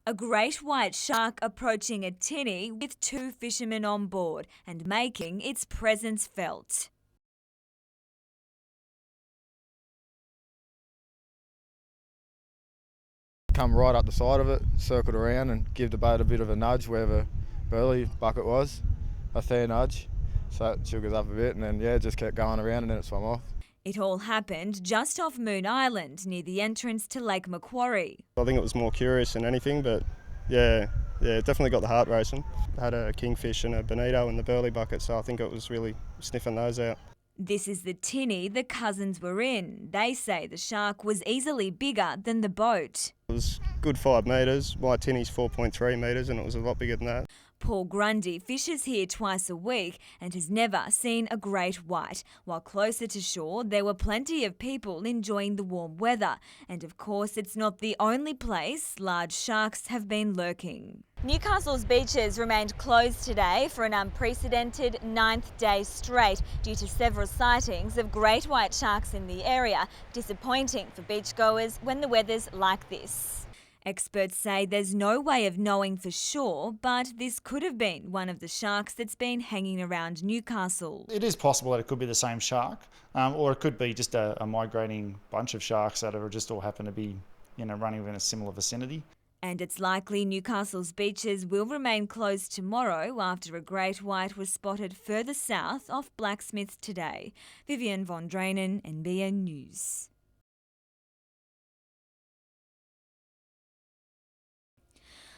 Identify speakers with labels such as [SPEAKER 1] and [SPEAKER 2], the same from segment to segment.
[SPEAKER 1] A great white shark approaching a tinny with two fishermen on board and making its presence felt.
[SPEAKER 2] Come right up the side of it, circled around and give the boat a bit of a nudge where the burley bucket was, a fair nudge. So it shook us up a bit and then, just kept going around and then it swam off.
[SPEAKER 1] It all happened just off Moon Island near the entrance to Lake Macquarie.
[SPEAKER 3] I think it was more curious than anything, but yeah, definitely got the heart racing. Had a kingfish and a bonito in the burley bucket, so I think it was really sniffing those out.
[SPEAKER 1] This is the tinny the cousins were in. They say the shark was easily bigger than the boat.
[SPEAKER 3] It was good 5 metres. My tinny's 4.3 metres and it was a lot bigger than that.
[SPEAKER 1] Paul Grundy fishes here twice a week and has never seen a great white, while closer to shore there were plenty of people enjoying the warm weather. And of course it's not the only place large sharks have been lurking. Newcastle's beaches remained closed today for an unprecedented 9th day straight due to several sightings of great white sharks in the area, disappointing for beachgoers when the weather's like this. Experts say there's no way of knowing for sure, but this could have been one of the sharks that's been hanging around Newcastle.
[SPEAKER 4] It is possible that it could be the same shark, or it could be just a migrating bunch of sharks that are just all happen to be, running in a similar vicinity.
[SPEAKER 1] And it's likely Newcastle's beaches will remain closed tomorrow after a great white was spotted further south off Blacksmith today. Vivian von Drainen, NBN News.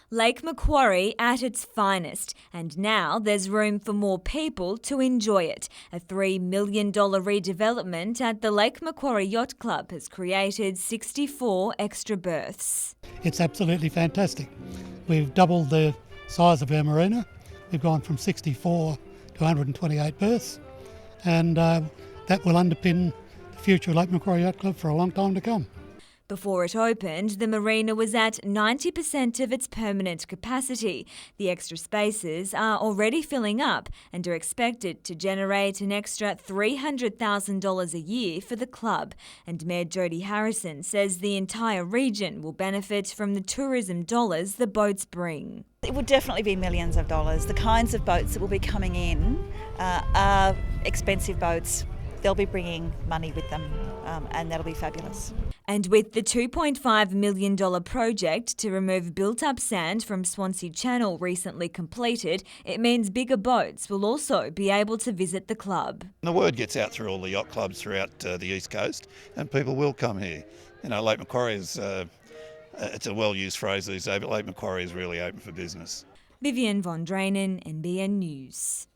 [SPEAKER 1] Lake Macquarie at its finest, and now there's room for more people to enjoy it. A $3 million redevelopment at the Lake Macquarie Yacht Club has created 64 extra berths.
[SPEAKER 5] It's absolutely fantastic. We've doubled the size of our marina. We've gone from 64 to 128 berths, and that will underpin the future of Lake Macquarie Yacht Club for a long time to come.
[SPEAKER 1] Before it opened, the marina was at 90% of its permanent capacity. The extra spaces are already filling up and are expected to generate an extra $300,000 a year for the club. And Mayor Jodie Harrison says the entire region will benefit from the tourism dollars the boats bring.
[SPEAKER 6] It will definitely be millions of dollars. The kinds of boats that will be coming in are expensive boats. They'll be bringing money with them, and that'll be fabulous.
[SPEAKER 1] And with the $2.5 million project to remove built-up sand from Swansea Channel recently completed, it means bigger boats will also be able to visit the club.
[SPEAKER 7] The word gets out through all the yacht clubs throughout the East Coast, and people will come here. Lake Macquarie is, it's a well-used phrase these days, but Lake Macquarie is really open for business.
[SPEAKER 1] Vivian von Drainen, NBN News.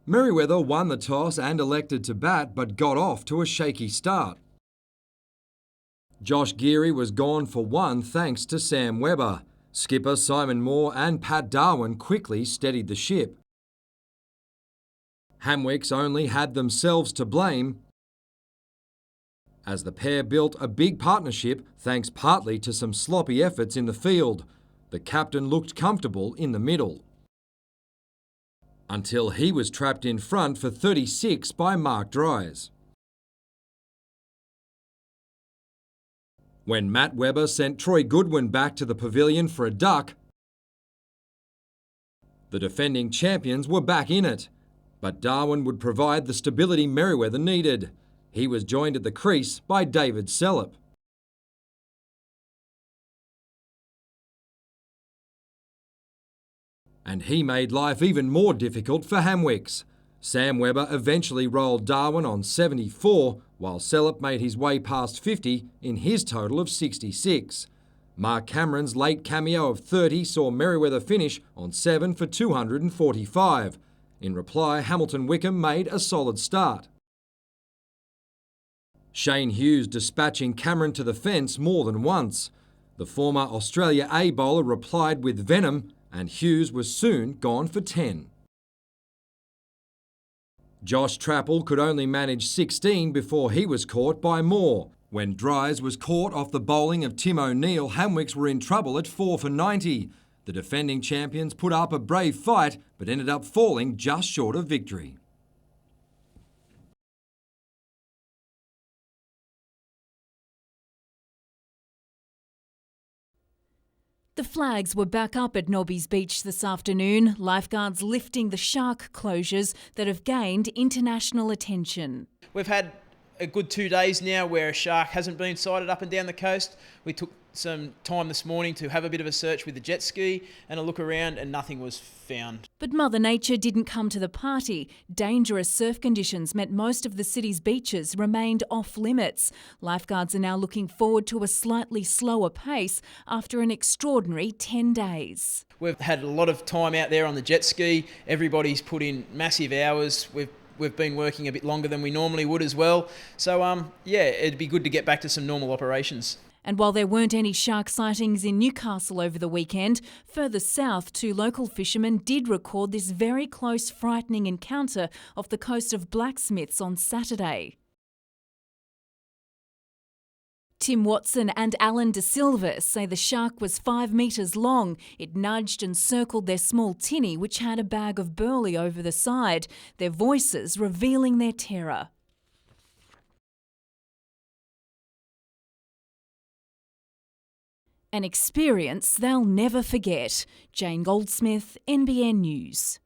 [SPEAKER 8] Merriweather won the toss and elected to bat but got off to a shaky start. Josh Geary was gone for one thanks to Sam Webber. Skipper Simon Moore and Pat Darwin quickly steadied the ship. Hamwicks only had themselves to blame, as the pair built a big partnership thanks partly to some sloppy efforts in the field. The captain looked comfortable in the middle, until he was trapped in front for 36 by Mark Dries. When Matt Webber sent Troy Goodwin back to the pavilion for a duck, the defending champions were back in it, but Darwin would provide the stability Merriweather needed. He was joined at the crease by David Sellop. And he made life even more difficult for Hamwicks. Sam Webber eventually rolled Darwin on 74, while Sellop made his way past 50 in his total of 66. Mark Cameron's late cameo of 30 saw Merriweather finish on 7 for 245. In reply, Hamilton Wickham made a solid start. Shane Hughes dispatching Cameron to the fence more than once. The former Australia A bowler replied with venom, and Hughes was soon gone for 10. Josh Trappel could only manage 16 before he was caught by Moore. When Dries was caught off the bowling of Tim O'Neill, Hamwicks were in trouble at 4 for 90. The defending champions put up a brave fight, but ended up falling just short of victory.
[SPEAKER 9] The flags were back up at Nobby's Beach this afternoon, lifeguards lifting the shark closures that have gained international attention.
[SPEAKER 10] We've had a good 2 days now where a shark hasn't been sighted up and down the coast. We took some time this morning to have a bit of a search with the jet ski and a look around, and nothing was found.
[SPEAKER 9] But Mother Nature didn't come to the party. Dangerous surf conditions meant most of the city's beaches remained off limits. Lifeguards are now looking forward to a slightly slower pace after an extraordinary 10 days.
[SPEAKER 10] We've had a lot of time out there on the jet ski. Everybody's put in massive hours. We've been working a bit longer than we normally would as well. So, yeah, it'd be good to get back to some normal operations.
[SPEAKER 9] And while there weren't any shark sightings in Newcastle over the weekend, further south, 2 local fishermen did record this very close, frightening encounter off the coast of Blacksmiths on Saturday. Tim Watson and Alan De Silva say the shark was 5 metres long. It nudged and circled their small tinny, which had a bag of burley over the side, their voices revealing their terror. An experience they'll never forget. Jane Goldsmith, NBN News.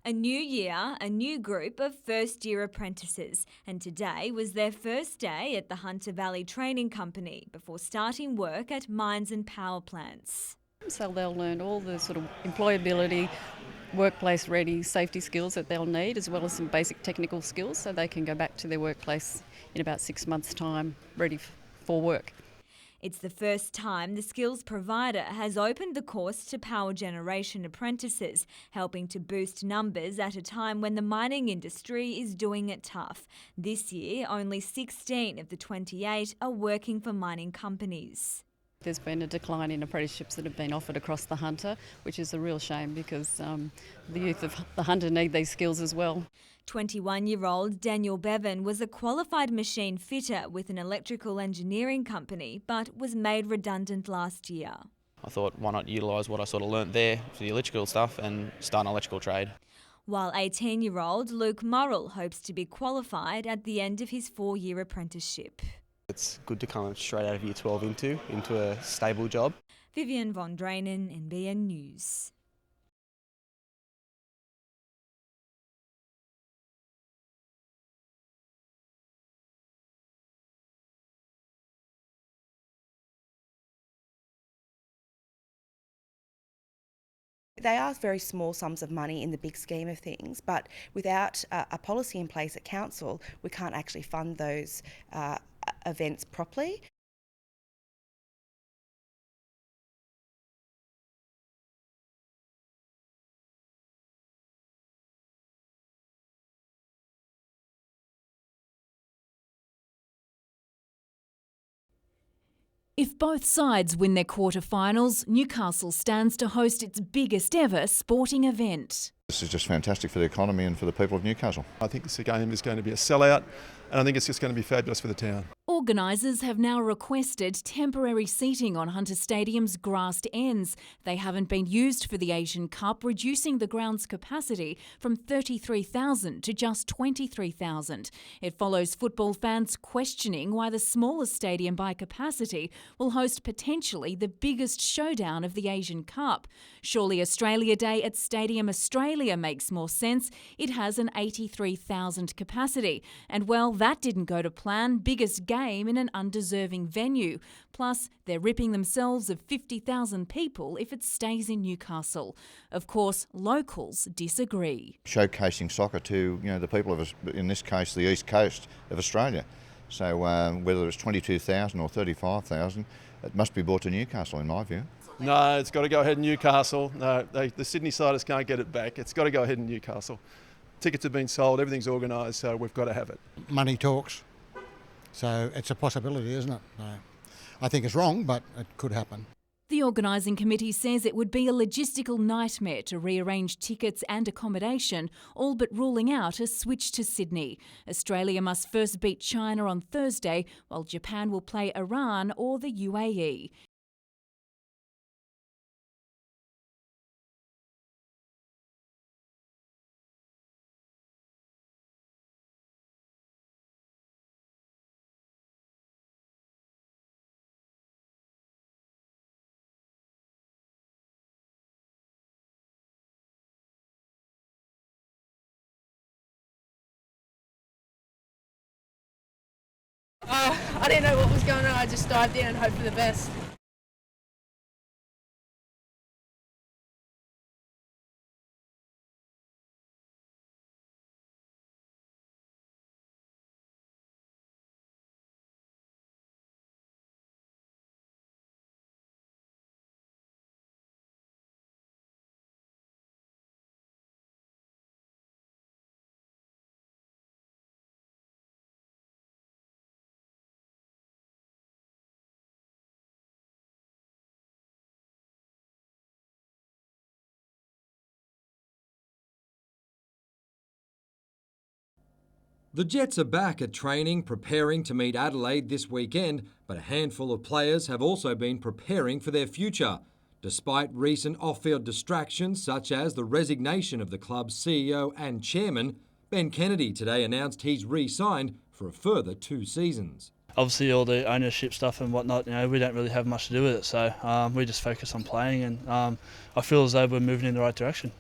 [SPEAKER 1] A new year, a new group of first-year apprentices, and today was their first day at the Hunter Valley Training Company before starting work at mines and power plants.
[SPEAKER 11] So they'll learn all the sort of employability, workplace-ready safety skills that they'll need, as well as some basic technical skills, so they can go back to their workplace in about 6 months' time, ready for work.
[SPEAKER 1] It's the first time the skills provider has opened the course to power generation apprentices, helping to boost numbers at a time when the mining industry is doing it tough. This year, only 16 of the 28 are working for mining companies.
[SPEAKER 11] There's been a decline in apprenticeships that have been offered across the Hunter, which is a real shame because the youth of the Hunter need these skills as well.
[SPEAKER 1] 21-year-old Daniel Bevan was a qualified machine fitter with an electrical engineering company, but was made redundant last year.
[SPEAKER 12] I thought, why not utilise what I sort of learnt there for the electrical stuff and start an electrical trade.
[SPEAKER 1] While 18-year-old Luke Murrell hopes to be qualified at the end of his 4-year apprenticeship.
[SPEAKER 13] It's good to come straight out of Year 12 into a stable job.
[SPEAKER 1] Vivian von Drainen, NBN News.
[SPEAKER 14] They are very small sums of money in the big scheme of things, but without a policy in place at council, we can't actually fund those events properly.
[SPEAKER 9] If both sides win their quarter-finals, Newcastle stands to host its biggest ever sporting event.
[SPEAKER 15] This is just fantastic for the economy and for the people of Newcastle.
[SPEAKER 16] I think this game is going to be a sellout, and I think it's just going to be fabulous for the town.
[SPEAKER 9] Organisers have now requested temporary seating on Hunter Stadium's grassed ends. They haven't been used for the Asian Cup, reducing the ground's capacity from 33,000 to just 23,000. It follows football fans questioning why the smallest stadium by capacity will host potentially the biggest showdown of the Asian Cup. Surely Australia Day at Stadium Australia makes more sense. It has an 83,000 capacity. And well, that didn't go to plan. Biggest game in an undeserving venue. Plus, they're ripping themselves of 50,000 people if it stays in Newcastle. Of course, locals disagree.
[SPEAKER 15] Showcasing soccer to the people of, in this case, the east coast of Australia. So whether it's 22,000 or 35,000, it must be brought to Newcastle, in my view.
[SPEAKER 16] No, it's got to go ahead in Newcastle. No, the Sydney siders can't get it back. It's got to go ahead in Newcastle. Tickets have been sold, everything's organised, so we've got to have it.
[SPEAKER 17] Money talks, so it's a possibility, isn't it? I think it's wrong, but it could happen.
[SPEAKER 9] The organising committee says it would be a logistical nightmare to rearrange tickets and accommodation, all but ruling out a switch to Sydney. Australia must first beat China on Thursday, while Japan will play Iran or the UAE.
[SPEAKER 18] I didn't know what was going on. I just dived in and hoped for the best.
[SPEAKER 8] The Jets are back at training, preparing to meet Adelaide this weekend, but a handful of players have also been preparing for their future. Despite recent off-field distractions such as the resignation of the club's CEO and chairman, Ben Kennedy today announced he's re-signed for a further 2 seasons.
[SPEAKER 19] Obviously all the ownership stuff and whatnot, we don't really have much to do with it, so we just focus on playing, and I feel as though we're moving in the right direction.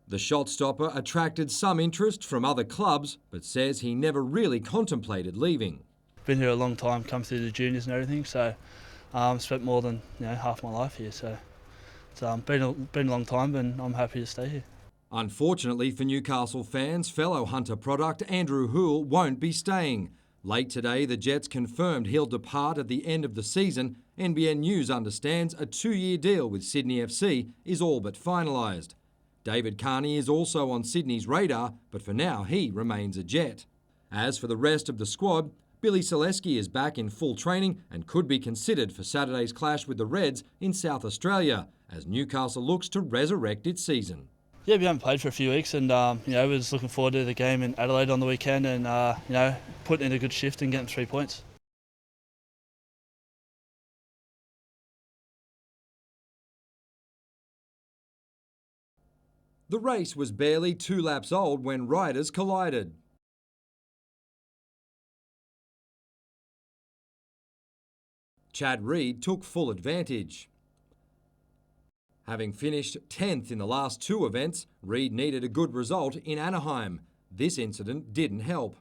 [SPEAKER 8] The shot stopper attracted some interest from other clubs, but says he never really contemplated leaving.
[SPEAKER 19] Been here a long time, come through the juniors and everything, so spent more than half my life here, so it's been a long time, and I'm happy to stay here.
[SPEAKER 8] Unfortunately for Newcastle fans, fellow Hunter product Andrew Houle won't be staying. Late today, the Jets confirmed he'll depart at the end of the season. NBN News understands a 2-year deal with Sydney FC is all but finalised. David Carney is also on Sydney's radar, but for now he remains a Jet. As for the rest of the squad, Billy Selesky is back in full training and could be considered for Saturday's clash with the Reds in South Australia, as Newcastle looks to resurrect its season.
[SPEAKER 19] Yeah, we haven't played for a few weeks, and we're just looking forward to the game in Adelaide on the weekend, and putting in a good shift and getting 3 points.
[SPEAKER 8] The race was barely 2 laps old when riders collided. Chad Reed took full advantage. Having finished 10th in the last two events, Reed needed a good result in Anaheim. This incident didn't help.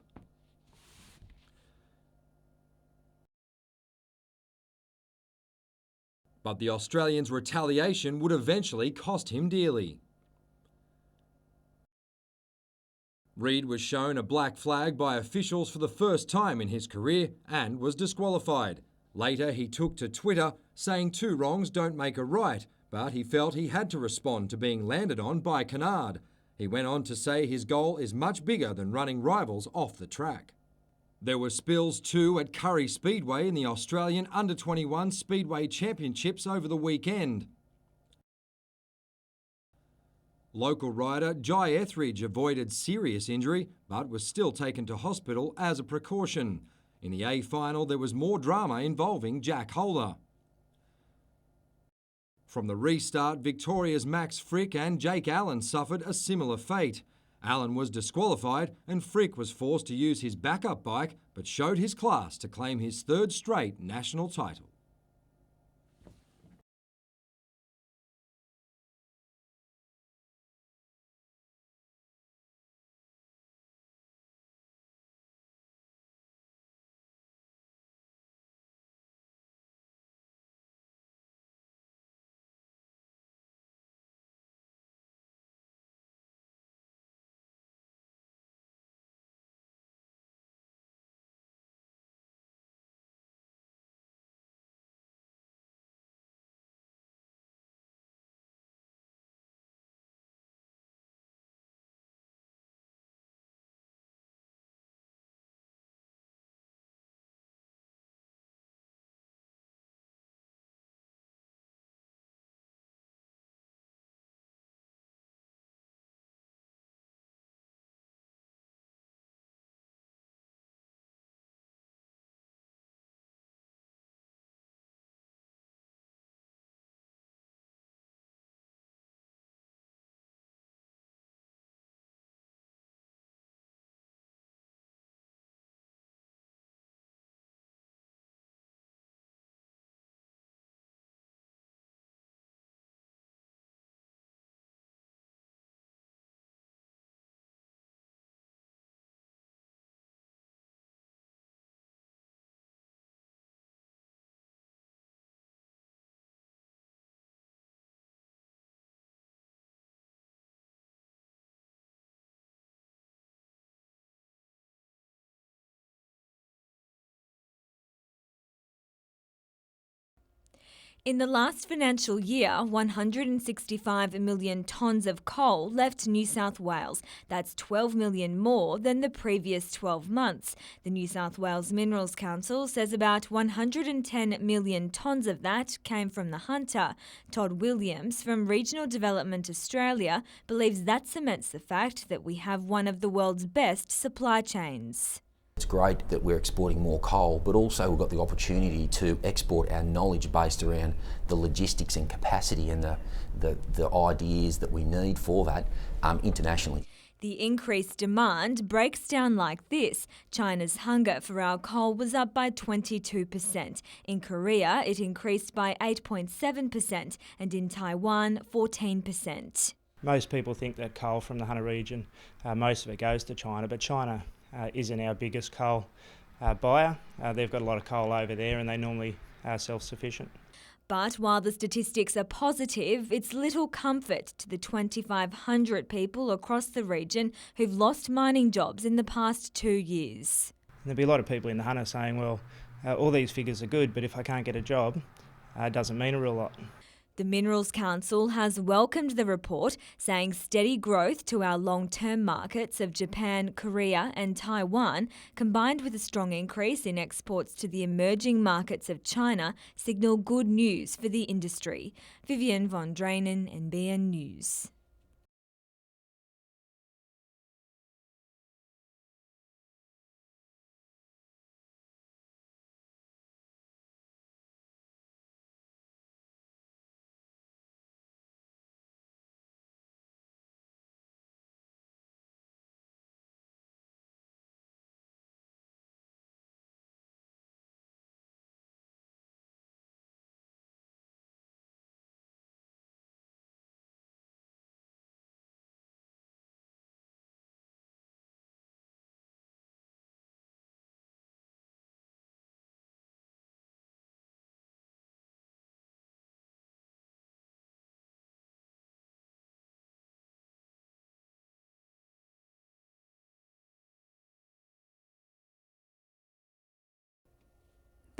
[SPEAKER 8] But the Australian's retaliation would eventually cost him dearly. Reed was shown a black flag by officials for the first time in his career and was disqualified. Later, he took to Twitter saying two wrongs don't make a right, but he felt he had to respond to being landed on by Kennard. He went on to say his goal is much bigger than running rivals off the track. There were spills too at Curry Speedway in the Australian Under-21 Speedway Championships over the weekend. Local rider Jai Etheridge avoided serious injury but was still taken to hospital as a precaution. In the A final, there was more drama involving Jack Holder. From the restart, Victoria's Max Frick and Jake Allen suffered a similar fate. Allen was disqualified and Frick was forced to use his backup bike but showed his class to claim his third straight national title.
[SPEAKER 1] In the last financial year, 165 million tonnes of coal left New South Wales. That's 12 million more than the previous 12 months. The New South Wales Minerals Council says about 110 million tonnes of that came from the Hunter. Todd Williams from Regional Development Australia believes that cements the fact that we have one of the world's best supply chains.
[SPEAKER 20] It's great that we're exporting more coal, but also we've got the opportunity to export our knowledge based around the logistics and capacity and the ideas that we need for that internationally.
[SPEAKER 1] The increased demand breaks down like this. China's hunger for our coal was up by 22%. In Korea, it increased by 8.7%, and in Taiwan, 14%.
[SPEAKER 21] Most people think that coal from the Hunter region, most of it goes to China, but China isn't our biggest coal buyer. They've got a lot of coal over there and they normally are self-sufficient.
[SPEAKER 1] But while the statistics are positive, it's little comfort to the 2,500 people across the region who've lost mining jobs in the past 2 years.
[SPEAKER 21] There'll be a lot of people in the Hunter saying, well, all these figures are good, but if I can't get a job, it doesn't mean a real lot.
[SPEAKER 1] The Minerals Council has welcomed the report, saying steady growth to our long-term markets of Japan, Korea and Taiwan, combined with a strong increase in exports to the emerging markets of China, signal good news for the industry. Vivian von Drainen, NBN News.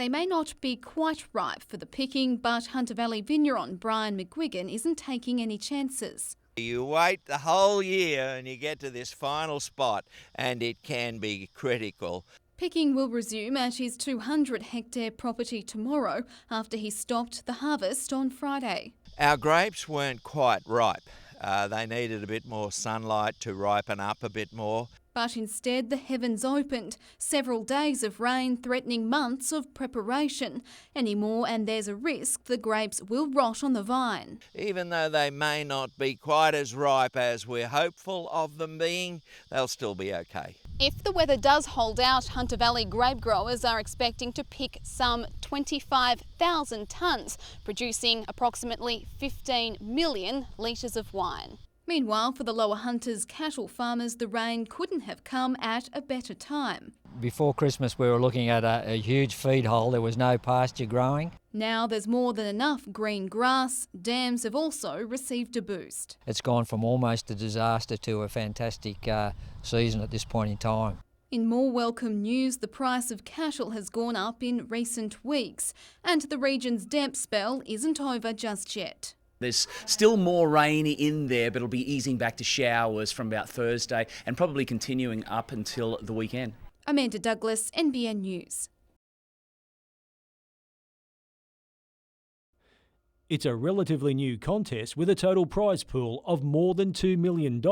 [SPEAKER 2] They may not be quite ripe for the picking, but Hunter Valley vigneron Brian McGuigan isn't taking any chances.
[SPEAKER 22] You wait the whole year and you get to this final spot, and it can be critical.
[SPEAKER 2] Picking will resume at his 200-hectare property tomorrow after he stopped the harvest on Friday.
[SPEAKER 22] Our grapes weren't quite ripe. They needed a bit more sunlight to ripen up a bit more.
[SPEAKER 2] But instead the heavens opened, several days of rain threatening months of preparation. Any more and there's a risk the grapes will rot on the vine.
[SPEAKER 22] Even though they may not be quite as ripe as we're hopeful of them being, they'll still be okay.
[SPEAKER 2] If the weather does hold out, Hunter Valley grape growers are expecting to pick some 25,000 tonnes, producing approximately 15 million litres of wine. Meanwhile, for the Lower Hunters cattle farmers, the rain couldn't have come at a better time.
[SPEAKER 23] Before Christmas we were looking at a huge feed hole. There was no pasture growing.
[SPEAKER 2] Now there's more than enough green grass. Dams have also received a boost.
[SPEAKER 23] It's gone from almost a disaster to a fantastic season at this point in time.
[SPEAKER 2] In more welcome news, the price of cattle has gone up in recent weeks, and the region's damp spell isn't over just yet.
[SPEAKER 24] There's still more rain in there, but it'll be easing back to showers from about Thursday and probably continuing up until the weekend.
[SPEAKER 2] Amanda Douglas, NBN News.
[SPEAKER 25] It's a relatively new contest with a total prize pool of more than $2 million.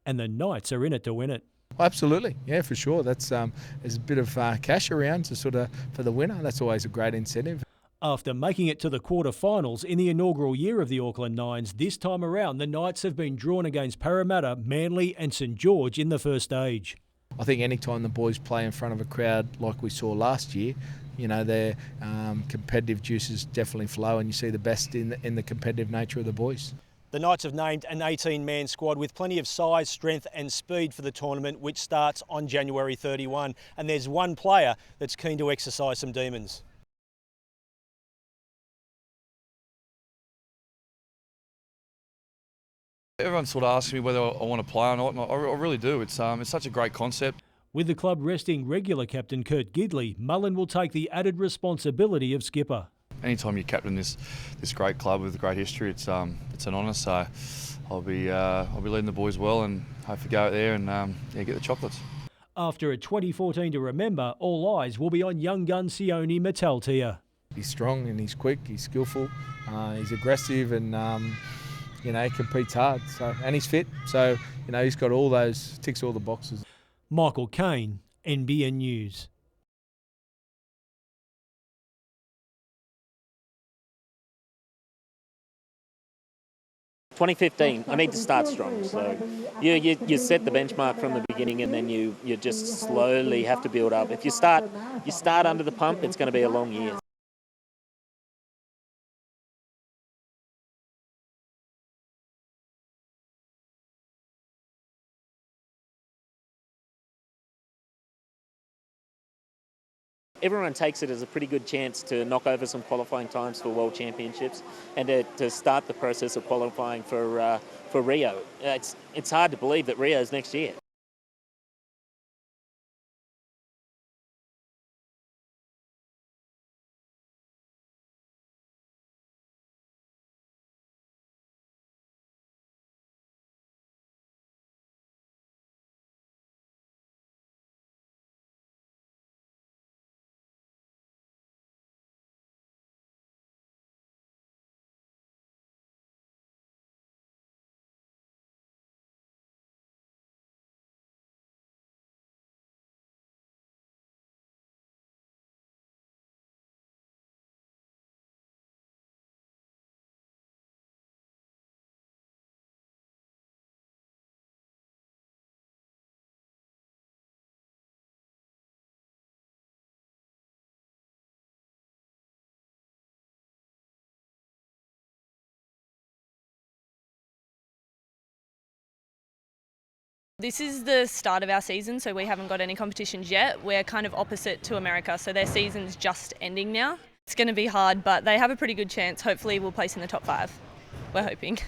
[SPEAKER 25] And the Knights are in it to win it.
[SPEAKER 26] Absolutely, yeah, for sure. That's there's a bit of cash around to for the winner. That's always a great incentive.
[SPEAKER 25] After making it to the quarterfinals in the inaugural year of the Auckland Nines, this time around the Knights have been drawn against Parramatta, Manly and St George in the first stage.
[SPEAKER 26] I think any time the boys play in front of a crowd like we saw last year, you know, their competitive juices definitely flow, and you see the best in the competitive nature of the boys.
[SPEAKER 27] The Knights have named an 18-man squad with plenty of size, strength and speed for the tournament, which starts on January 31. And there's one player that's keen to exercise some demons.
[SPEAKER 28] Everyone sort of asks me whether I want to play or not, and I really do. It's such a great concept.
[SPEAKER 25] With the club resting regular captain Kurt Gidley, Mullen will take the added responsibility of skipper.
[SPEAKER 28] Anytime you captain this great club with a great history, it's an honour. So I'll be leading the boys well, and hopefully go out there and get the chocolates.
[SPEAKER 25] After a 2014 to remember, all eyes will be on young gun Sione Metaltia.
[SPEAKER 26] He's strong and he's quick. He's skillful. He's aggressive and he competes hard. So and he's fit. So he's got all those, ticks all the boxes.
[SPEAKER 25] Michael Kane, NBN News.
[SPEAKER 29] I need to start strong. So you set the benchmark from the beginning, and then you just slowly have to build up. If you start under the pump, it's going to be a long year. Everyone takes it as a pretty good chance to knock over some qualifying times for World Championships and to start the process of qualifying for Rio. It's hard to believe that Rio's next year.
[SPEAKER 30] This is the start of our season, so we haven't got any competitions yet. We're kind of opposite to America, so their season's just ending now. It's going to be hard, but they have a pretty good chance. Hopefully we'll place in the top 5. We're hoping.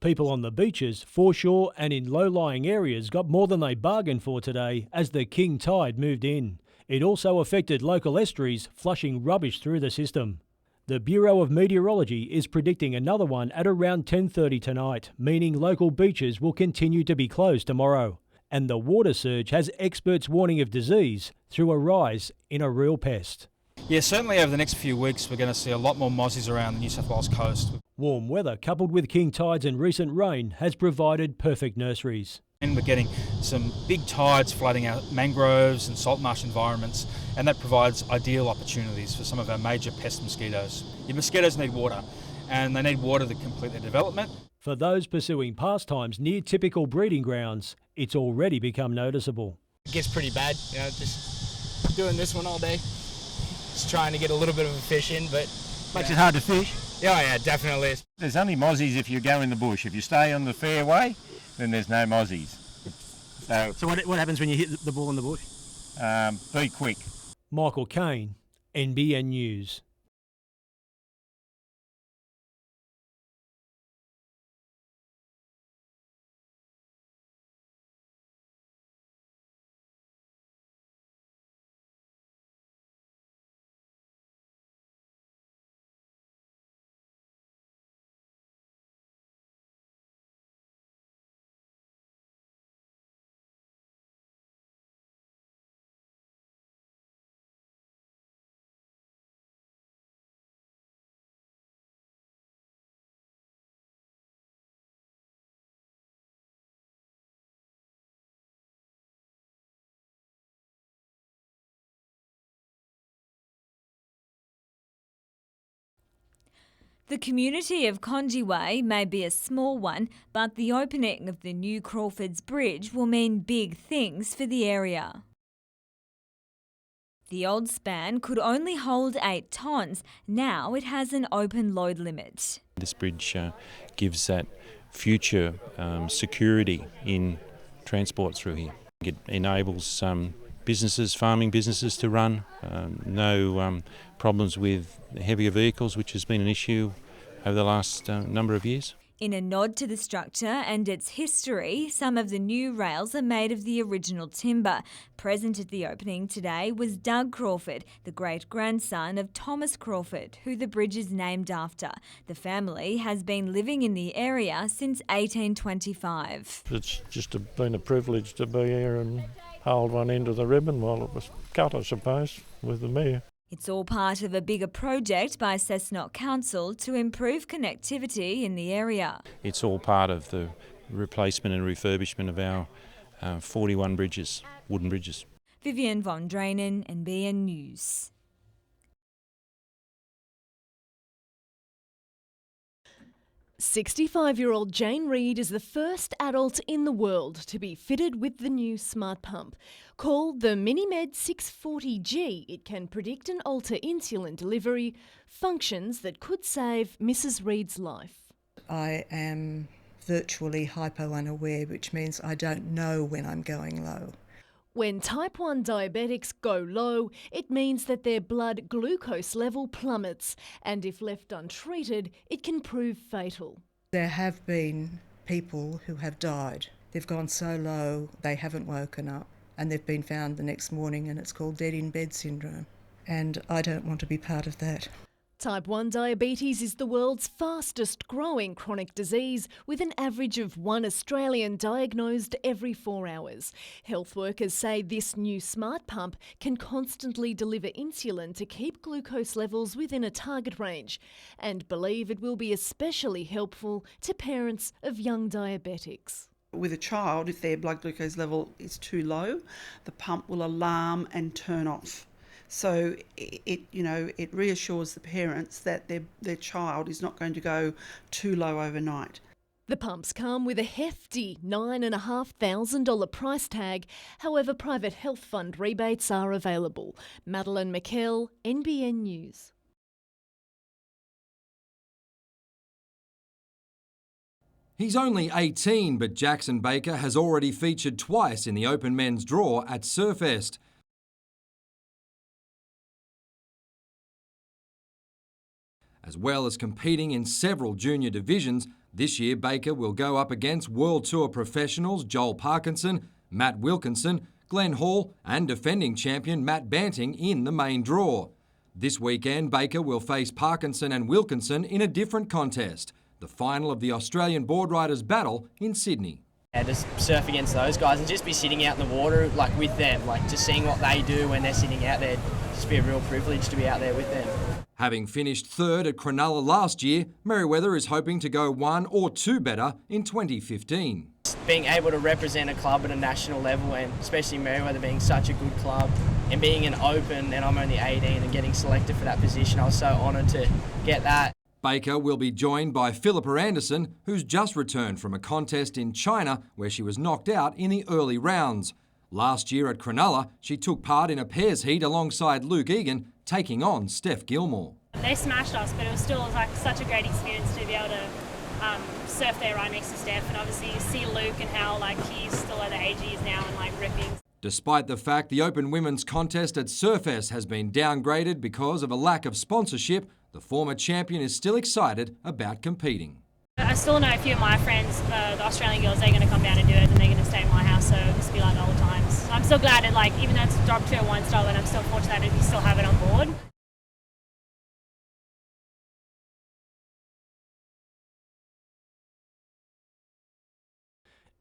[SPEAKER 25] People on the beaches, foreshore and in low-lying areas got more than they bargained for today as the king tide moved in. It also affected local estuaries, flushing rubbish through the system. The Bureau of Meteorology is predicting another one at around 10:30 tonight, meaning local beaches will continue to be closed tomorrow. And the water surge has experts warning of disease through a rise in a real pest.
[SPEAKER 3] Yeah, certainly over the next few weeks we're going to see a lot more mozzies around the New South Wales coast.
[SPEAKER 25] Warm weather coupled with king tides and recent rain has provided perfect nurseries.
[SPEAKER 3] And we're getting some big tides flooding out mangroves and salt marsh environments, and that provides ideal opportunities for some of our major pest mosquitoes. Your mosquitoes need water, and they need water to complete their development.
[SPEAKER 25] For those pursuing pastimes near typical breeding grounds, it's already become noticeable.
[SPEAKER 4] It gets pretty bad, just doing this one all day. Just trying to get a little bit of a fish in, but...
[SPEAKER 5] Makes it hard to fish?
[SPEAKER 4] Yeah, definitely.
[SPEAKER 5] There's only mozzies if you go in the bush. If you stay on the fairway, then there's no mozzies.
[SPEAKER 27] So what happens when you hit the ball in the bush?
[SPEAKER 5] Be quick.
[SPEAKER 25] Michael Kane, NBN News. The community of Conjeway may be a small one, but the opening of the new Crawfords Bridge will mean big things for the area. The old span could only hold 8 tonnes. Now it has an open load limit.
[SPEAKER 6] This bridge gives that future security in transport through here. It enables businesses, farming businesses to run, no problems with heavier vehicles, which has been an issue over the last number of years.
[SPEAKER 1] In a nod to the structure and its history, some of the new rails are made of the original timber. Present at the opening today was Doug Crawford, the great-grandson of Thomas Crawford, who the bridge is named after. The family has been living in the area since 1825.
[SPEAKER 7] It's just been a privilege to be here and hold one end of the ribbon while it was cut, I suppose, with the mayor.
[SPEAKER 1] It's all part of a bigger project by Cessnock Council to improve connectivity in the area.
[SPEAKER 6] It's all part of the replacement and refurbishment of our 41 bridges, wooden bridges.
[SPEAKER 1] Vivian von Drainen, NBN News.
[SPEAKER 10] "65-year-old Jane Reid is the first adult in the world to be fitted with the new smart pump. Called the MiniMed 640G, it can predict and alter insulin delivery, functions that could save Mrs. Reid's life.
[SPEAKER 11] I am virtually hypo-unaware, which means I don't know when I'm going low.
[SPEAKER 10] When type 1 diabetics go low, it means that their blood glucose level plummets, and if left untreated, it can prove fatal.
[SPEAKER 11] There have been people who have died. They've gone so low they haven't woken up, and they've been found the next morning, and it's called dead in bed syndrome. And I don't want to be part of that.
[SPEAKER 10] Type 1 diabetes is the world's fastest growing chronic disease, with an average of 1 Australian diagnosed every 4 hours. Health workers say this new smart pump can constantly deliver insulin to keep glucose levels within a target range, and believe it will be especially helpful to parents of young diabetics.
[SPEAKER 12] With a child, if their blood glucose level is too low, the pump will alarm and turn off. So it reassures the parents that their child is not going to go too low overnight.
[SPEAKER 10] The pumps come with a hefty $9,500 price tag. However, private health fund rebates are available. Madeline McKell, NBN News.
[SPEAKER 8] He's only 18, but Jackson Baker has already featured twice in the Open Men's Draw at Surfest. As well as competing in several junior divisions, This year, Baker will go up against World Tour professionals Joel Parkinson, Matt Wilkinson, Glenn Hall and defending champion Matt Banting in the main draw. This weekend, Baker will face Parkinson and Wilkinson in a different contest, the final of the Australian Board Riders Battle in Sydney.
[SPEAKER 9] Yeah, just surf against those guys and just be sitting out in the water like with them, like just seeing what they do when they're sitting out there. Just be a real privilege to be out there with them.
[SPEAKER 8] Having finished third at Cronulla last year, Merewether is hoping to go one or two better in 2015.
[SPEAKER 9] Being able to represent a club at a national level, and especially Merewether being such a good club and being an open, and I'm only 18 and getting selected for that position, I was so honoured to get that.
[SPEAKER 8] Baker will be joined by Philippa Anderson, who's just returned from a contest in China where she was knocked out in the early rounds. Last year at Cronulla, she took part in a pairs heat alongside Luke Egan, taking on Steph Gilmore.
[SPEAKER 13] They smashed us, but it was still like such a great experience to be able to surf there right next to Steph, and obviously you see Luke and how like he's still at the age he is now and like ripping.
[SPEAKER 8] Despite the fact the Open Women's contest at Surfest has been downgraded because of a lack of sponsorship, the former champion is still excited about competing.
[SPEAKER 13] I still know a few of my friends, the Australian girls, they're going to come down and do it, and they're going to stay in my house, so this will be like old times. So I'm still glad that, like, even though it's dropped to a one-star, and I'm still fortunate that we still have it on board.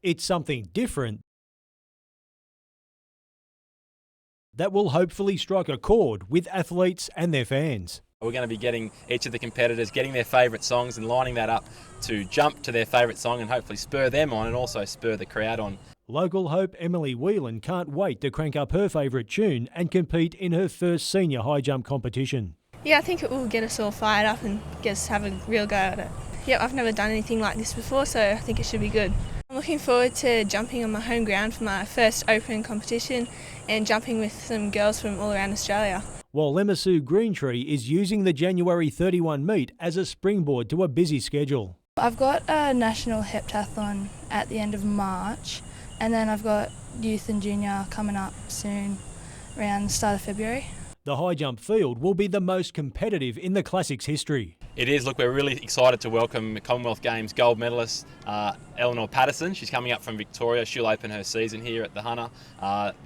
[SPEAKER 25] It's something different that will hopefully strike a chord with athletes and their fans.
[SPEAKER 14] We're going to be getting each of the competitors getting their favourite songs and lining that up to jump to their favourite song and hopefully spur them on and also spur the crowd on.
[SPEAKER 25] Local hope Emily Whelan can't wait to crank up her favourite tune and compete in her first senior high jump competition.
[SPEAKER 15] Yeah, I think it will get us all fired up and get us to have a real go at it. Yeah, I've never done anything like this before, so I think it should be good. I'm looking forward to jumping on my home ground for my first open competition and jumping with some girls from all around Australia.
[SPEAKER 25] While Lemesu Greentree is using the January 31 meet as a springboard to a busy schedule.
[SPEAKER 16] I've got a national heptathlon at the end of March, and then I've got youth and junior coming up soon, around the start of February.
[SPEAKER 25] The high jump field will be the most competitive in the Classics history.
[SPEAKER 14] It is. Look, we're really excited to welcome Commonwealth Games gold medalist Eleanor Patterson. She's coming up from Victoria. She'll open her season here at the Hunter.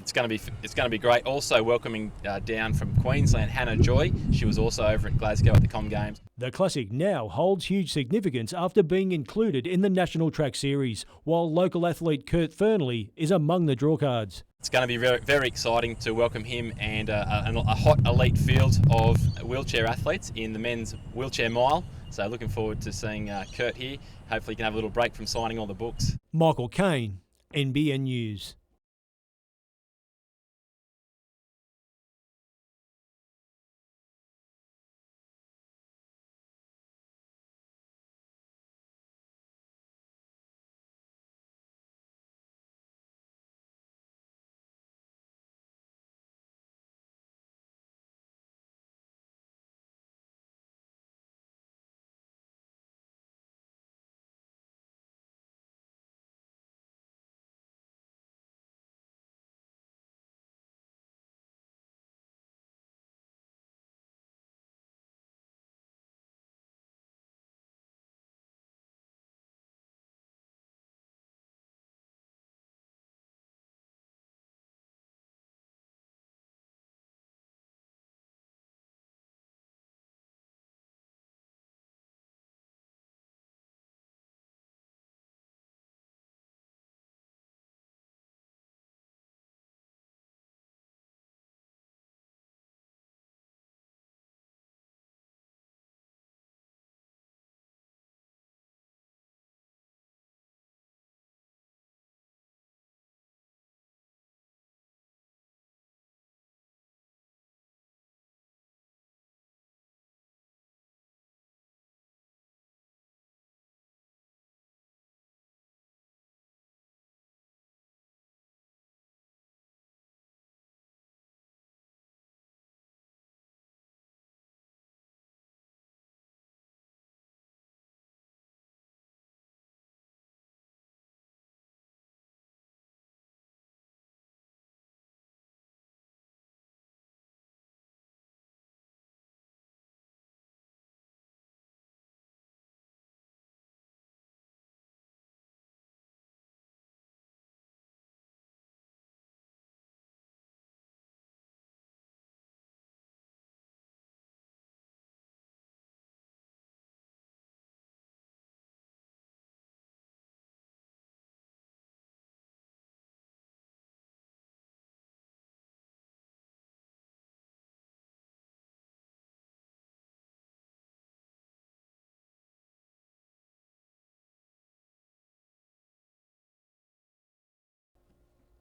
[SPEAKER 14] It's going to be great. Also welcoming down from Queensland Hannah Joy. She was also over at Glasgow at the Com Games.
[SPEAKER 25] The Classic now holds huge significance after being included in the National Track Series, while local athlete Kurt Fernley is among the drawcards.
[SPEAKER 14] It's going to be very, very exciting to welcome him and a hot elite field of wheelchair athletes in the men's wheelchair mile. So looking forward to seeing Kurt here. Hopefully he can have a little break from signing all the books.
[SPEAKER 25] Michael Kane, NBN News.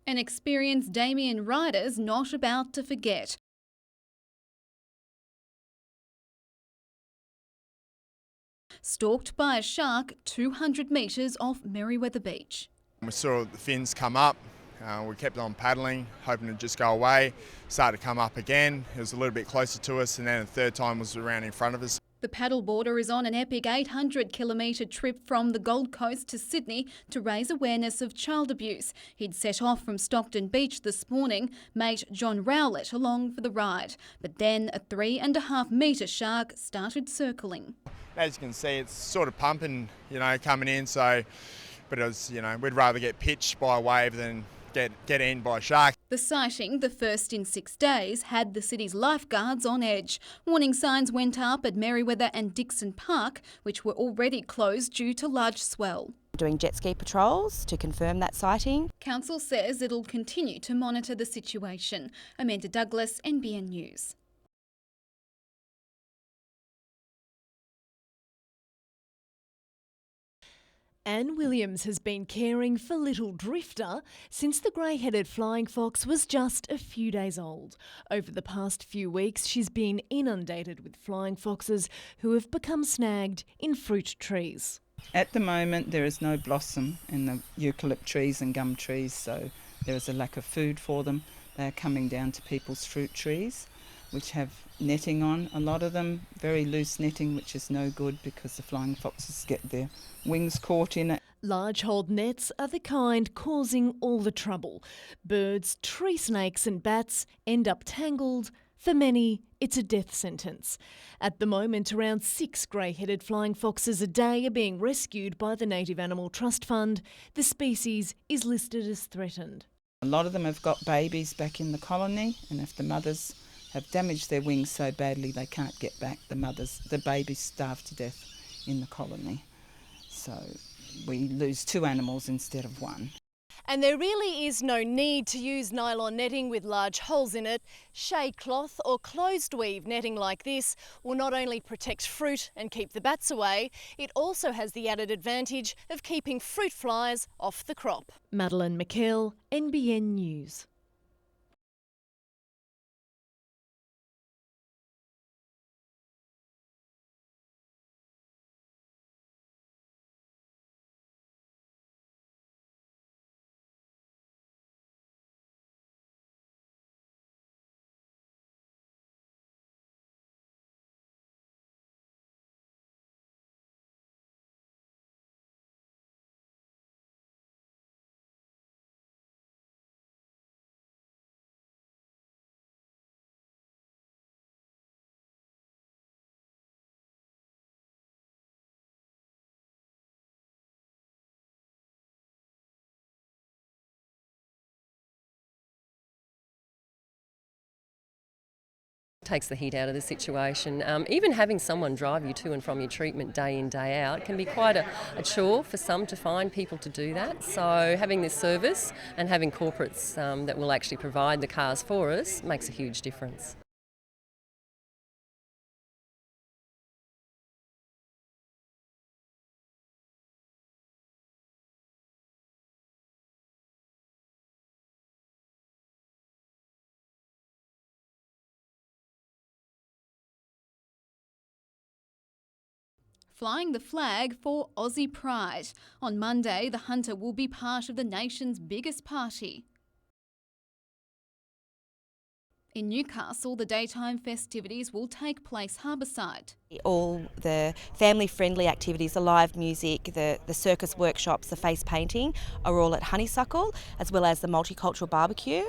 [SPEAKER 2] An experienced Damien rider's not about to forget. Stalked by a shark 200 metres off Merewether Beach.
[SPEAKER 17] We saw the fins come up, we kept on paddling, hoping to just go away. Started to come up again, it was a little bit closer to us, and then a third time was around in front of us.
[SPEAKER 2] The paddleboarder is on an epic 800-kilometre trip from the Gold Coast to Sydney to raise awareness of child abuse. He'd set off from Stockton Beach this morning, mate John Rowlett along for the ride. But then a 3.5 metre shark started circling.
[SPEAKER 17] As you can see, it's sort of pumping, coming in, so, but it was, we'd rather get pitched by a wave than get in by a shark.
[SPEAKER 2] The sighting, the first in 6 days, had the city's lifeguards on edge. Warning signs went up at Merewether and Dixon Park, which were already closed due to large swell.
[SPEAKER 18] Doing jet ski patrols to confirm that sighting.
[SPEAKER 2] Council says it'll continue to monitor the situation. Amanda Douglas, NBN News.
[SPEAKER 10] Anne Williams has been caring for little Drifter since the grey-headed flying fox was just a few days old. Over the past few weeks, she's been inundated with flying foxes who have become snagged in fruit trees.
[SPEAKER 19] At the moment, there is no blossom in the eucalypt trees and gum trees, so there is a lack of food for them. They are coming down to people's fruit trees, which have netting on. A lot of them, very loose netting, which is no good because the flying foxes get their wings caught in it.
[SPEAKER 10] Large-holed nets are the kind causing all the trouble. Birds, tree snakes and bats end up tangled. For many, it's a death sentence. At the moment, around 6 grey-headed flying foxes a day are being rescued by the Native Animal Trust Fund. The species is listed as threatened.
[SPEAKER 19] A lot of them have got babies back in the colony, and if the mothers have damaged their wings so badly they can't get back, the babies starve to death in the colony. So we lose 2 animals instead of 1.
[SPEAKER 10] And there really is no need to use nylon netting with large holes in it. Shade cloth or closed weave netting like this will not only protect fruit and keep the bats away, it also has the added advantage of keeping fruit flies off the crop. Madeline McKell, NBN News.
[SPEAKER 20] Takes the heat out of the situation. Even having someone drive you to and from your treatment day in, day out can be quite a chore for some to find people to do that. So having this service and having corporates that will actually provide the cars for us makes a huge difference.
[SPEAKER 2] Flying the flag for Aussie Pride. On Monday, the Hunter will be part of the nation's biggest party. In Newcastle, the daytime festivities will take place harbourside.
[SPEAKER 18] All the family-friendly activities, the live music, the circus workshops, the face painting are all at Honeysuckle, as well as the multicultural barbecue.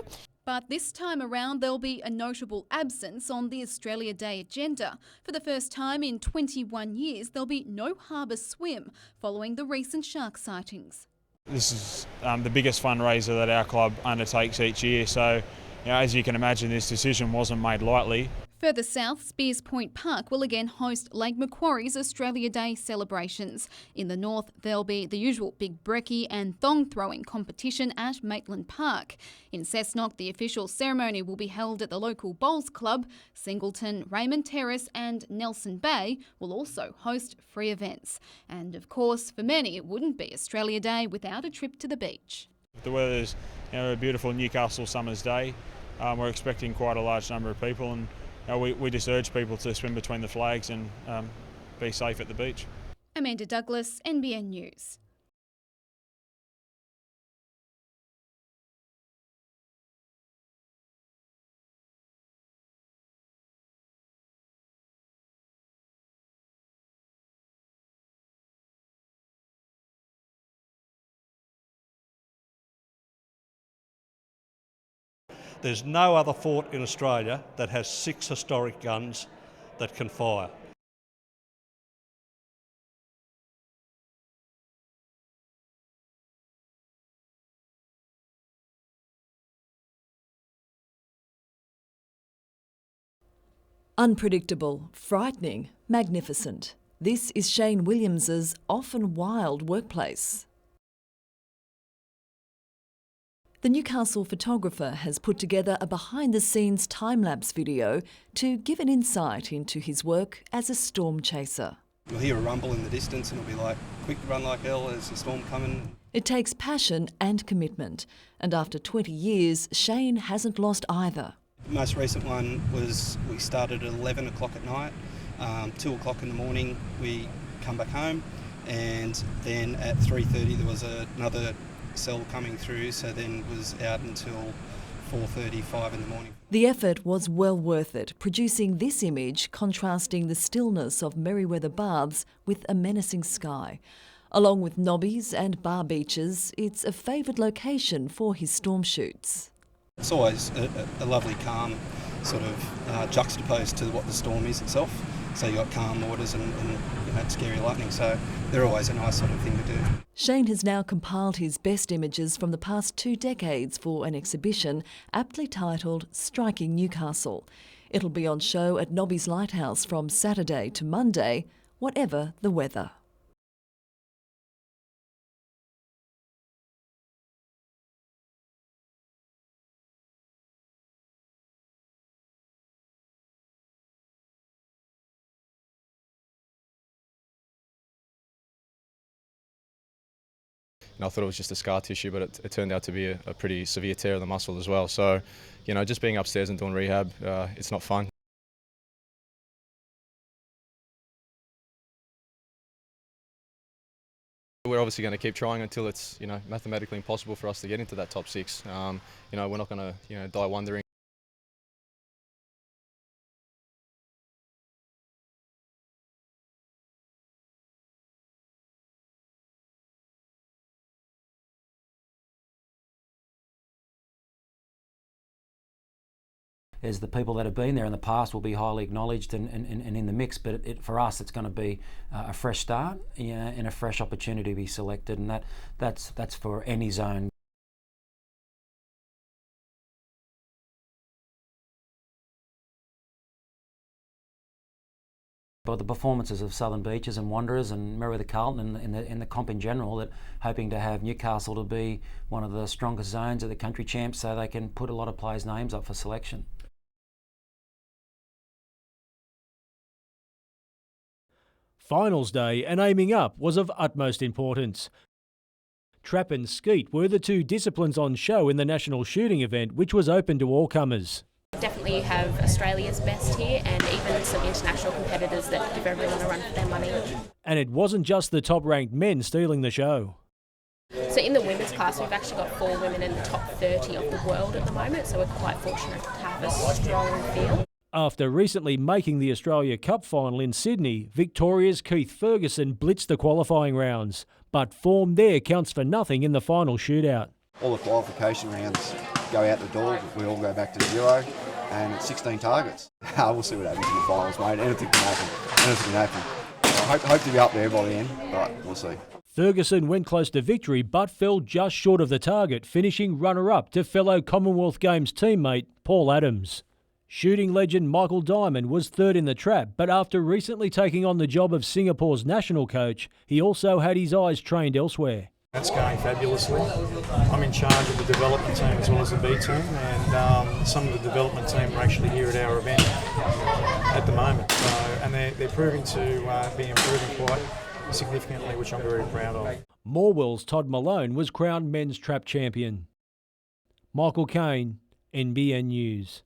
[SPEAKER 2] But this time around, there'll be a notable absence on the Australia Day agenda. For the first time in 21 years, there'll be no harbour swim following the recent shark sightings.
[SPEAKER 21] This is the biggest fundraiser that our club undertakes each year, so as you can imagine, this decision wasn't made lightly.
[SPEAKER 2] Further south, Spears Point Park will again host Lake Macquarie's Australia Day celebrations. In the north, there'll be the usual big brekkie and thong throwing competition at Maitland Park. In Cessnock, the official ceremony will be held at the local bowls club. Singleton, Raymond Terrace and Nelson Bay will also host free events. And of course, for many, it wouldn't be Australia Day without a trip to the beach.
[SPEAKER 21] The weather's a beautiful Newcastle summer's day. We're expecting quite a large number of people, and we just urge people to swim between the flags and be safe at the beach.
[SPEAKER 2] Amanda Douglas, NBN News.
[SPEAKER 3] There's no other fort in Australia that has 6 historic guns that can fire.
[SPEAKER 4] Unpredictable, frightening, magnificent. This is Shane Williams's often wild workplace. The Newcastle photographer has put together a behind-the-scenes time-lapse video to give an insight into his work as a storm chaser.
[SPEAKER 22] You'll hear a rumble in the distance and it'll be like, quick run like hell, there's a storm coming.
[SPEAKER 4] It takes passion and commitment, and after 20 years, Shane hasn't lost either.
[SPEAKER 22] The most recent one was we started at 11 o'clock at night, 2 o'clock in the morning we come back home, and then at 3:30 there was another cell coming through, so then was out until 4:35 in the morning.
[SPEAKER 4] The effort was well worth it, producing this image contrasting the stillness of Merewether Baths with a menacing sky. Along with Nobbies and bar beaches, it's a favoured location for his storm shoots.
[SPEAKER 22] It's always a lovely calm sort of juxtaposed to what the storm is itself. So you've got calm waters and scary lightning, so they're always a nice sort of thing to do.
[SPEAKER 4] Shane has now compiled his best images from the past 2 decades for an exhibition aptly titled Striking Newcastle. It'll be on show at Nobby's Lighthouse from Saturday to Monday, whatever the weather.
[SPEAKER 23] And I thought it was just a scar tissue, but it turned out to be a pretty severe tear of the muscle as well. So, just being upstairs and doing rehab, it's not fun. We're obviously going to keep trying until it's, mathematically impossible for us to get into that top 6. We're not going to, die wondering.
[SPEAKER 24] As the people that have been there in the past will be highly acknowledged and in the mix, but for us it's going to be a fresh start and a fresh opportunity to be selected, and that's for any zone. But the performances of Southern Beaches and Wanderers and Merewether Carlton in the comp in general, that hoping to have Newcastle to be one of the strongest zones of the country champs, so they can put a lot of players' names up for selection.
[SPEAKER 25] Finals day and aiming up was of utmost importance. Trap and skeet were the 2 disciplines on show in the national shooting event, which was open to all comers.
[SPEAKER 26] Definitely have Australia's best here and even some international competitors that give everyone a run for their money.
[SPEAKER 25] And it wasn't just the top-ranked men stealing the show.
[SPEAKER 26] So in the women's class, we've actually got 4 women in the top 30 of the world at the moment, so we're quite fortunate to have a strong field.
[SPEAKER 25] After recently making the Australia Cup final in Sydney, Victoria's Keith Ferguson blitzed the qualifying rounds, but form there counts for nothing in the final shootout.
[SPEAKER 27] All the qualification rounds go out the door, we all go back to 0, and it's 16 targets. We'll see what happens in the finals, mate. Anything can happen. I hope to be up there by the end, but we'll see.
[SPEAKER 25] Ferguson went close to victory but fell just short of the target, finishing runner-up to fellow Commonwealth Games teammate Paul Adams. Shooting legend Michael Diamond was 3rd in the trap, but after recently taking on the job of Singapore's national coach, he also had his eyes trained elsewhere.
[SPEAKER 21] That's going fabulously. I'm in charge of the development team as well as the B team, and some of the development team are actually here at our event at the moment. And they're proving to be improving quite significantly, which I'm very proud of.
[SPEAKER 25] Morwell's Todd Malone was crowned men's trap champion. Michael Kane, NBN News.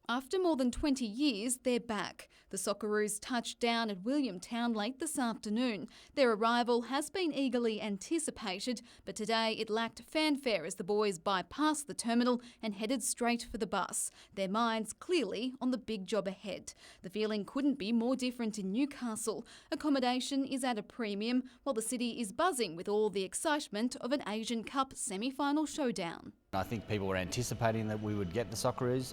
[SPEAKER 2] After more than 20 years, they're back. The Socceroos touched down at Williamtown late this afternoon. Their arrival has been eagerly anticipated, but today it lacked fanfare as the boys bypassed the terminal and headed straight for the bus, their minds clearly on the big job ahead. The feeling couldn't be more different in Newcastle. Accommodation is at a premium, while the city is buzzing with all the excitement of an Asian Cup semi-final showdown.
[SPEAKER 1] I think people were anticipating that we would get the Socceroos.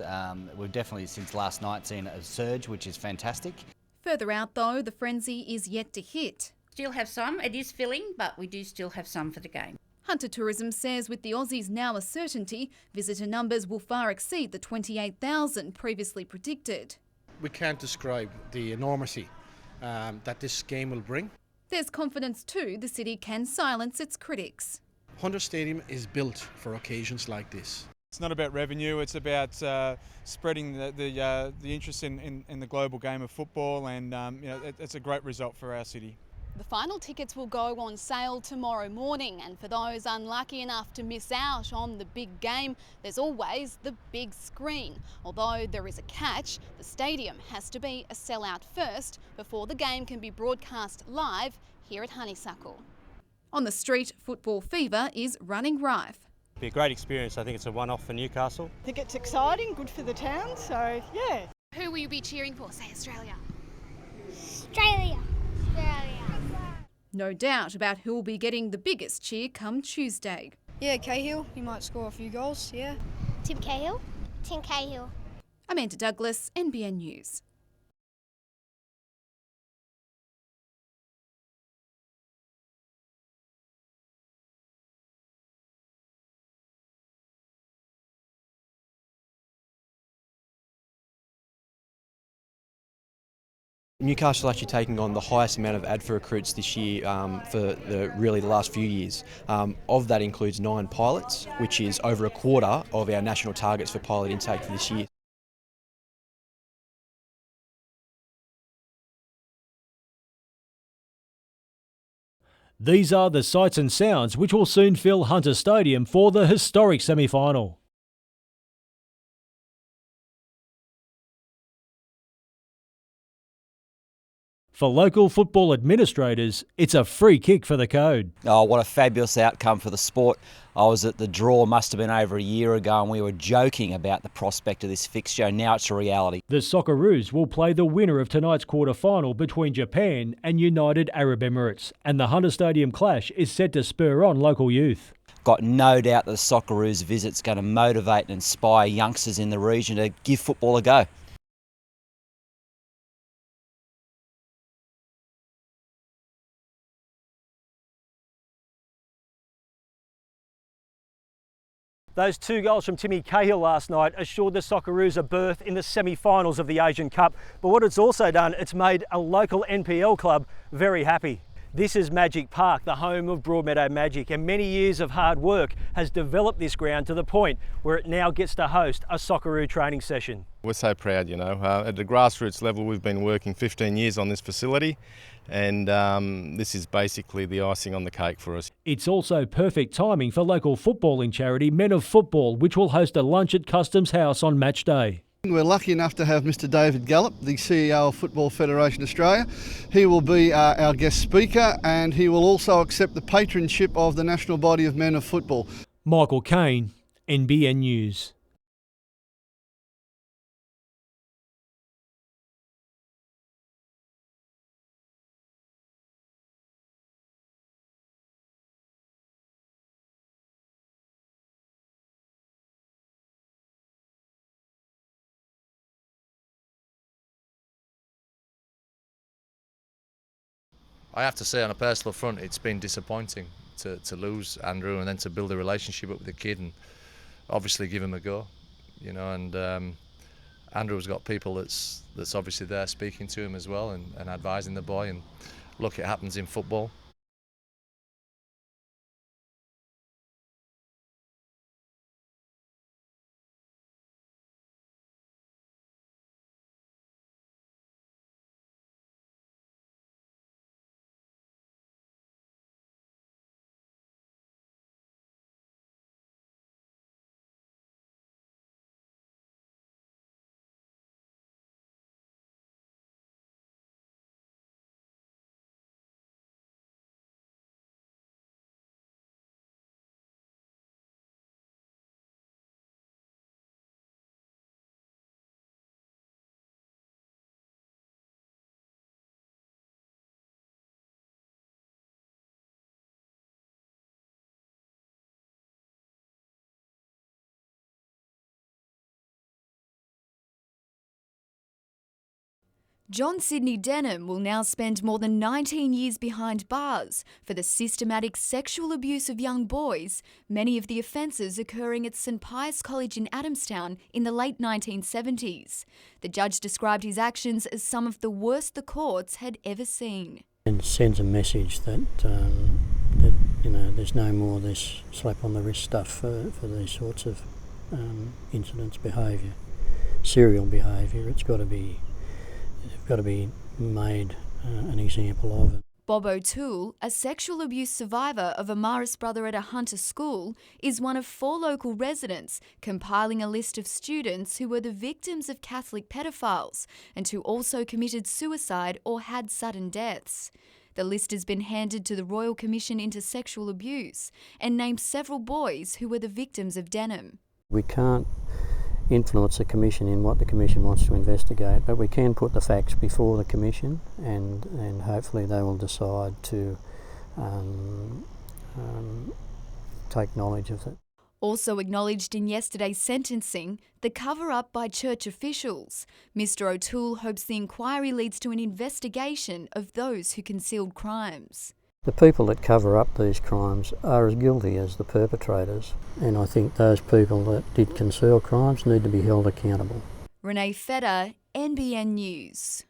[SPEAKER 1] We've definitely, since last night, seen a surge, which is fantastic.
[SPEAKER 2] Further out though, the frenzy is yet to hit.
[SPEAKER 5] Still have some. It is filling, but we do still have some for the game.
[SPEAKER 2] Hunter Tourism says with the Aussies now a certainty, visitor numbers will far exceed the 28,000 previously predicted.
[SPEAKER 6] We can't describe the enormity that this game will bring.
[SPEAKER 2] There's confidence too the city can silence its critics.
[SPEAKER 6] Hunter Stadium is built for occasions like this.
[SPEAKER 7] It's not about revenue, it's about spreading the interest in the global game of football, and it's a great result for our city.
[SPEAKER 2] The final tickets will go on sale tomorrow morning, and for those unlucky enough to miss out on the big game, there's always the big screen. Although there is a catch, the stadium has to be a sellout first before the game can be broadcast live here at Honeysuckle. On the street, football fever is running rife.
[SPEAKER 9] It'll be a great experience. I think it's a one-off for Newcastle.
[SPEAKER 11] I think it's exciting, good for the town, so yeah.
[SPEAKER 2] Who will you be cheering for? Say Australia.
[SPEAKER 12] Australia.
[SPEAKER 2] No doubt about who will be getting the biggest cheer come Tuesday.
[SPEAKER 11] Yeah, Cahill, he might score a few goals, yeah.
[SPEAKER 12] Tim Cahill. Tim Cahill.
[SPEAKER 2] Amanda Douglas, NBN News.
[SPEAKER 28] Newcastle actually taking on the highest amount of ADFA recruits this year for the last few years. Of that includes 9 pilots, which is over a quarter of our national targets for pilot intake for this year.
[SPEAKER 25] These are the sights and sounds which will soon fill Hunter Stadium for the historic semi-final. For local football administrators, it's a free kick for the code.
[SPEAKER 29] Oh, what a fabulous outcome for the sport. I was at the draw, must have been over a year ago, and we were joking about the prospect of this fixture. Now it's a reality.
[SPEAKER 25] The Socceroos will play the winner of tonight's quarter-final between Japan and United Arab Emirates, and the Hunter Stadium clash is set to spur on local youth.
[SPEAKER 29] Got no doubt that the Socceroos visit's going to motivate and inspire youngsters in the region to give football a go.
[SPEAKER 25] Those 2 goals from Timmy Cahill last night assured the Socceroos a berth in the semi-finals of the Asian Cup. But what it's also done, it's made a local NPL club very happy. This is Magic Park, the home of Broadmeadow Magic, and many years of hard work has developed this ground to the point where it now gets to host a Socceroo training session.
[SPEAKER 8] We're so proud, you know. At the grassroots level, we've been working 15 years on this facility, and this is basically the icing on the cake for us.
[SPEAKER 25] It's also perfect timing for local footballing charity Men of Football, which will host a lunch at Customs House on match day.
[SPEAKER 10] We're lucky enough to have Mr David Gallop, the CEO of Football Federation Australia. He will be our guest speaker, and he will also accept the patronship of the national body of Men of Football.
[SPEAKER 25] Michael Kane, NBN News.
[SPEAKER 23] I have to say, on a personal front, it's been disappointing to lose Andrew and then to build a relationship up with the kid and obviously give him a go, you know. And Andrew's got people that's obviously there speaking to him as well and advising the boy. And look, it happens in football.
[SPEAKER 13] John Sydney Denham will now spend more than 19 years behind bars for the systematic sexual abuse of young boys, many of the offences occurring at St Pius College in Adamstown in the late 1970s. The judge described his actions as some of the worst the courts had ever seen.
[SPEAKER 14] And sends a message that there's no more of this slap on the wrist stuff for these sorts of incidents, behaviour, serial behaviour. It's got to be made an example of it.
[SPEAKER 13] Bob O'Toole, a sexual abuse survivor of a Marist brother at a Hunter school, is one of 4 local residents compiling a list of students who were the victims of Catholic pedophiles and who also committed suicide or had sudden deaths. The list has been handed to the Royal Commission into Sexual Abuse and names several boys who were the victims of Denham.
[SPEAKER 14] We can't influence the Commission in what the Commission wants to investigate, but we can put the facts before the Commission and hopefully they will decide to take knowledge of it.
[SPEAKER 13] Also acknowledged in yesterday's sentencing, the cover-up by church officials. Mr O'Toole hopes the inquiry leads to an investigation of those who concealed crimes.
[SPEAKER 14] The people that cover up these crimes are as guilty as the perpetrators, and I think those people that did conceal crimes need to be held accountable.
[SPEAKER 13] Renee Feder, NBN News.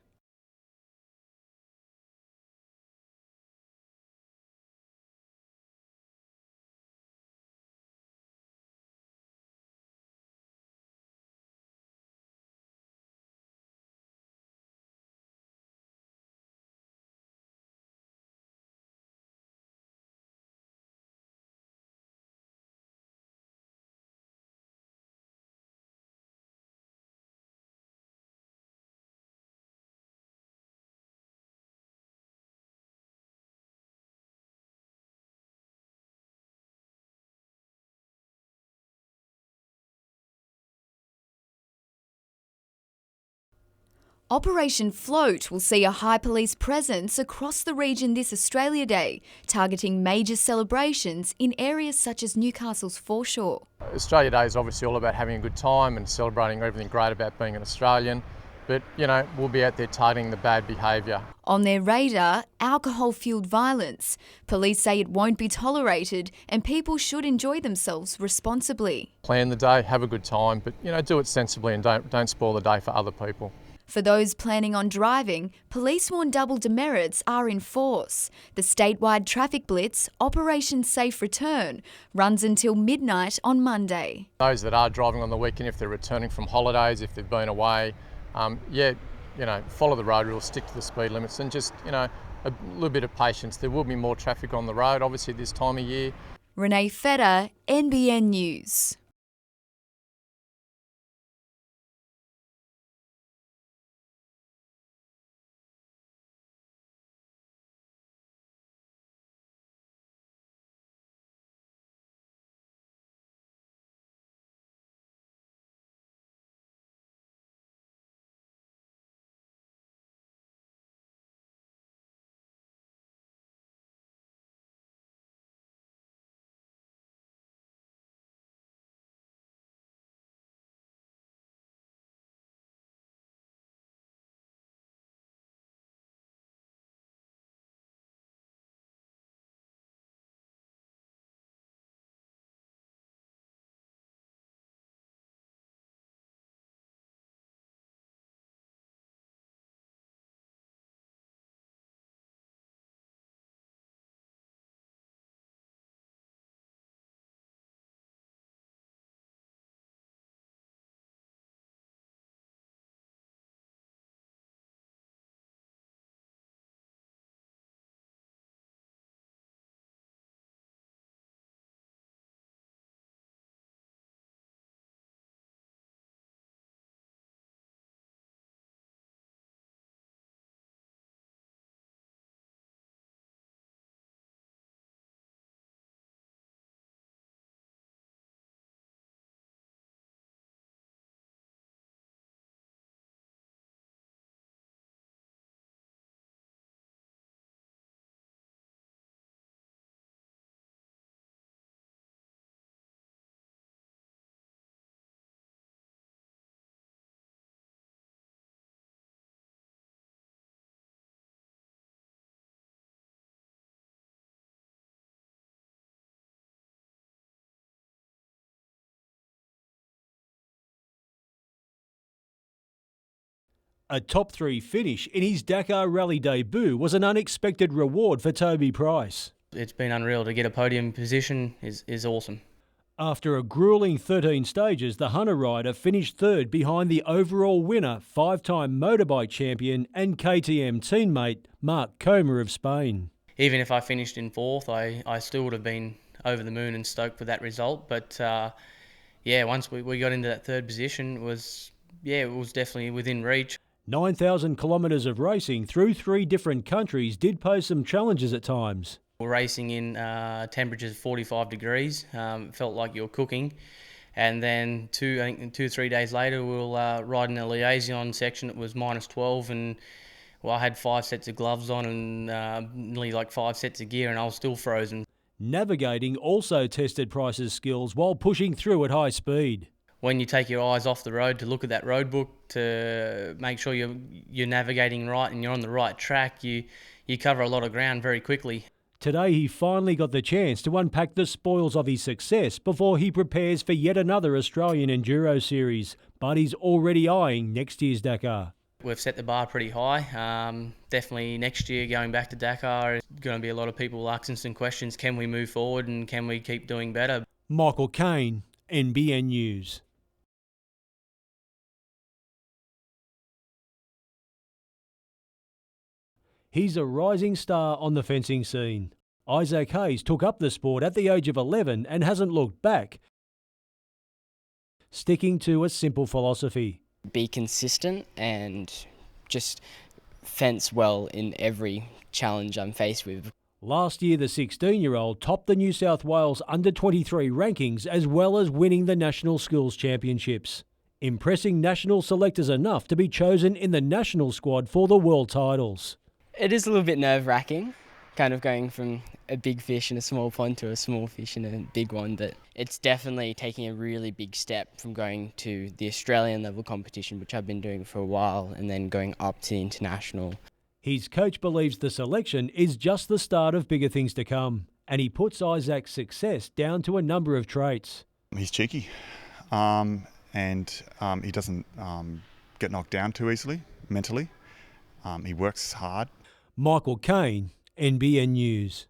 [SPEAKER 13] Operation Float will see a high police presence across the region this Australia Day, targeting major celebrations in areas such as Newcastle's foreshore.
[SPEAKER 15] Australia Day is obviously all about having a good time and celebrating everything great about being an Australian.
[SPEAKER 3] but, we'll be out there targeting the bad behaviour.
[SPEAKER 13] On their radar, alcohol-fuelled violence. Police say it won't be tolerated and people should enjoy themselves responsibly.
[SPEAKER 3] Plan the day, have a good time, but, do it sensibly and don't spoil the day for other people.
[SPEAKER 13] For those planning on driving, police warn double demerits are in force. The statewide traffic blitz, Operation Safe Return, runs until midnight on Monday.
[SPEAKER 3] Those that are driving on the weekend, if they're returning from holidays, if they've been away, follow the road rules, stick to the speed limits and just, a little bit of patience. There will be more traffic on the road, obviously, this time of year.
[SPEAKER 13] Renee Feder, NBN News.
[SPEAKER 25] A top 3 finish in his Dakar Rally debut was an unexpected reward for Toby Price.
[SPEAKER 4] It's been unreal. To get a podium position is awesome.
[SPEAKER 25] After a gruelling 13 stages, the Hunter rider finished third behind the overall winner, 5-time motorbike champion and KTM teammate Marc Coma of Spain.
[SPEAKER 4] Even if I finished in fourth, I still would have been over the moon and stoked with that result. But once we got into that third position, it was definitely within reach.
[SPEAKER 25] 9,000 kilometres of racing through 3 different countries did pose some challenges at times.
[SPEAKER 4] We're racing in temperatures of 45 degrees. Felt like you were cooking. And then 2 or 3 days later, we'll ride in a liaison section. It was minus 12, and I had 5 sets of gloves on and nearly 5 sets of gear, and I was still frozen.
[SPEAKER 25] Navigating also tested Price's skills while pushing through at high speed.
[SPEAKER 4] When you take your eyes off the road to look at that road book to make sure you're navigating right and you're on the right track, you cover a lot of ground very quickly.
[SPEAKER 25] Today he finally got the chance to unpack the spoils of his success before he prepares for yet another Australian Enduro Series, but he's already eyeing next year's Dakar.
[SPEAKER 4] We've set the bar pretty high. Definitely next year going back to Dakar is going to be a lot of people asking some questions. Can we move forward and can we keep doing better?
[SPEAKER 25] Michael Kane, NBN News. He's a rising star on the fencing scene. Isaac Hayes took up the sport at the age of 11 and hasn't looked back, sticking to a simple philosophy.
[SPEAKER 15] Be consistent and just fence well in every challenge I'm faced with.
[SPEAKER 25] Last year, the 16-year-old topped the New South Wales Under-23 rankings as well as winning the National Schools Championships, impressing national selectors enough to be chosen in the national squad for the world titles.
[SPEAKER 15] It is a little bit nerve-wracking, kind of going from a big fish in a small pond to a small fish in a big one, but it's definitely taking a really big step from going to the Australian level competition, which I've been doing for a while, and then going up to the international.
[SPEAKER 25] His coach believes the selection is just the start of bigger things to come, and he puts Isaac's success down to a number of traits.
[SPEAKER 16] He's cheeky, and he doesn't get knocked down too easily mentally. He works hard.
[SPEAKER 25] Michael Kane, NBN News.